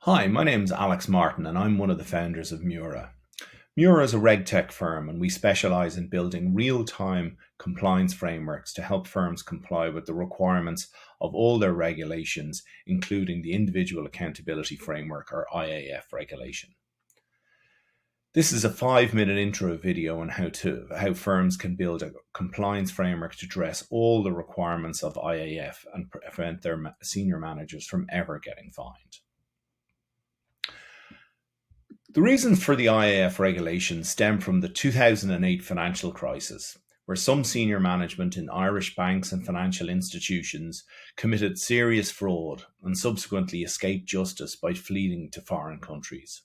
Hi, my name's Alex Martin and I'm one of the founders of Mura. Mura is a RegTech firm and we specialize in building real-time compliance frameworks to help firms comply with the requirements of all their regulations, including the Individual Accountability Framework or IAF Regulation. This is a 5-minute intro video on how firms can build a compliance framework to address all the requirements of IAF and prevent their senior managers from ever getting fined. The reasons for the IAF regulation stem from the 2008 financial crisis, where some senior management in Irish banks and financial institutions committed serious fraud and subsequently escaped justice by fleeing to foreign countries.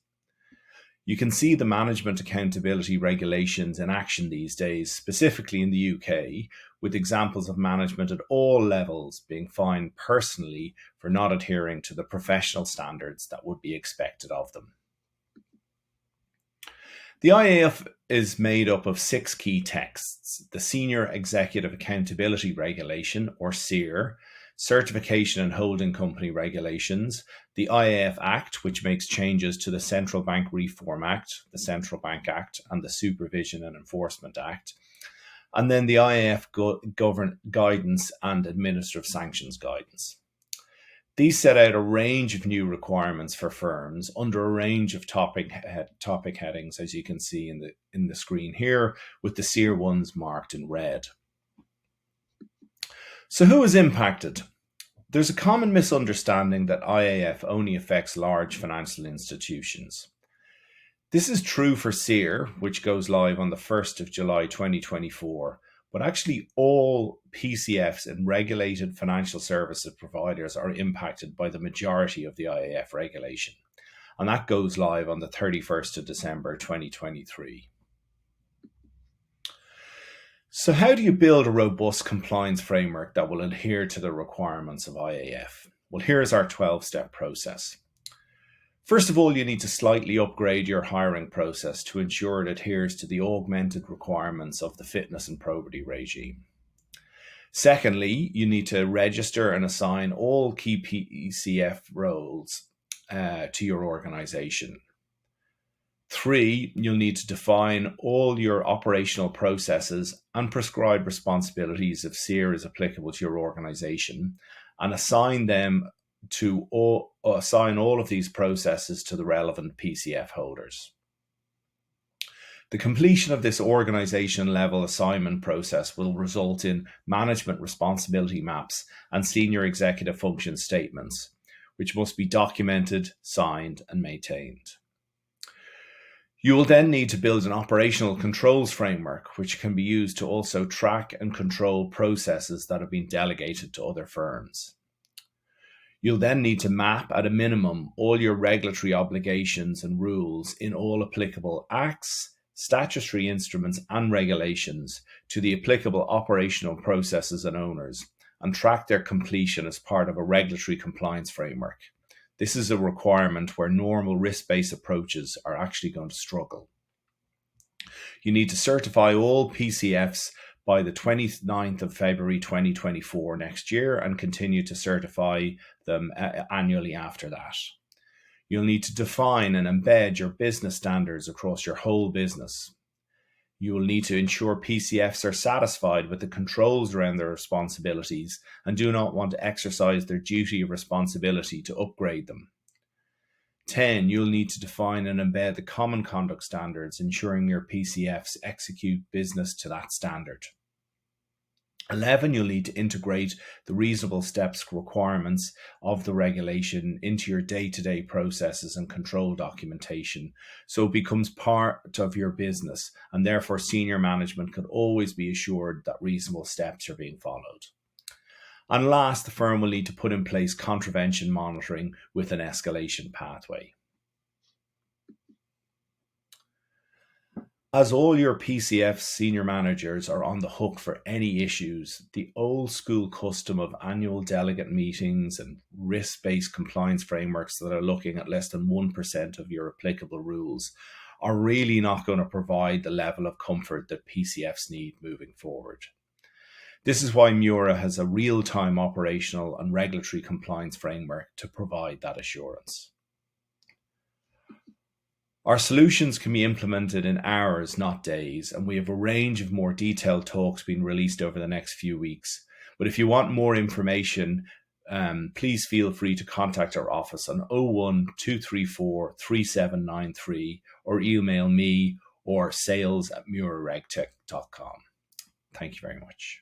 You can see the management accountability regulations in action these days, specifically in the UK, with examples of management at all levels being fined personally for not adhering to the professional standards that would be expected of them. The IAF is made up of 6 key texts: the Senior Executive Accountability Regulation, or SEER, Certification and Holding Company Regulations, the IAF Act, which makes changes to the Central Bank Reform Act, the Central Bank Act, and the Supervision and Enforcement Act, and then the IAF Guidance and Administrative Sanctions Guidance. These set out a range of new requirements for firms under a range of topic headings, as you can see in the screen here, with the SEER ones marked in red. So who is impacted? There's a common misunderstanding that IAF only affects large financial institutions. This is true for SEER, which goes live on the 1st of July 2024, but actually all PCFs and regulated financial services providers are impacted by the majority of the IAF regulation, and that goes live on the 31st of December 2023. So how do you build a robust compliance framework that will adhere to the requirements of IAF? Well, here's our 12-step process. First of all, you need to slightly upgrade your hiring process to ensure it adheres to the augmented requirements of the fitness and probity regime. Secondly, you need to register and assign all key PCF roles to your organization. 3, you'll need to define all your operational processes and prescribe responsibilities if SEER is applicable to your organization, and assign all of these processes to the relevant PCF holders. The completion of this organization level assignment process will result in management responsibility maps and senior executive function statements, which must be documented, signed, and maintained. You will then need to build an operational controls framework, which can be used to also track and control processes that have been delegated to other firms. You'll then need to map at a minimum all your regulatory obligations and rules in all applicable acts, statutory instruments and regulations to the applicable operational processes and owners, and track their completion as part of a regulatory compliance framework. This is a requirement where normal risk-based approaches are actually going to struggle. You need to certify all PCFs by the 29th of February 2024 next year and continue to certify them annually after that. You'll need to define and embed your business standards across your whole business. You will need to ensure PCFs are satisfied with the controls around their responsibilities and do not want to exercise their duty of responsibility to upgrade them. 10, you'll need to define and embed the common conduct standards, ensuring your PCFs execute business to that standard. 11, you'll need to integrate the reasonable steps requirements of the regulation into your day-to-day processes and control documentation, so it becomes part of your business, and therefore senior management can always be assured that reasonable steps are being followed. And last, the firm will need to put in place contravention monitoring with an escalation pathway. As all your PCF senior managers are on the hook for any issues, the old school custom of annual delegate meetings and risk-based compliance frameworks that are looking at less than 1% of your applicable rules are really not going to provide the level of comfort that PCFs need moving forward. This is why Mura has a real-time operational and regulatory compliance framework to provide that assurance. Our solutions can be implemented in hours, not days, and we have a range of more detailed talks being released over the next few weeks. But if you want more information, please feel free to contact our office on 01 234 3793 or email me or sales@muraregtech.com. Thank you very much.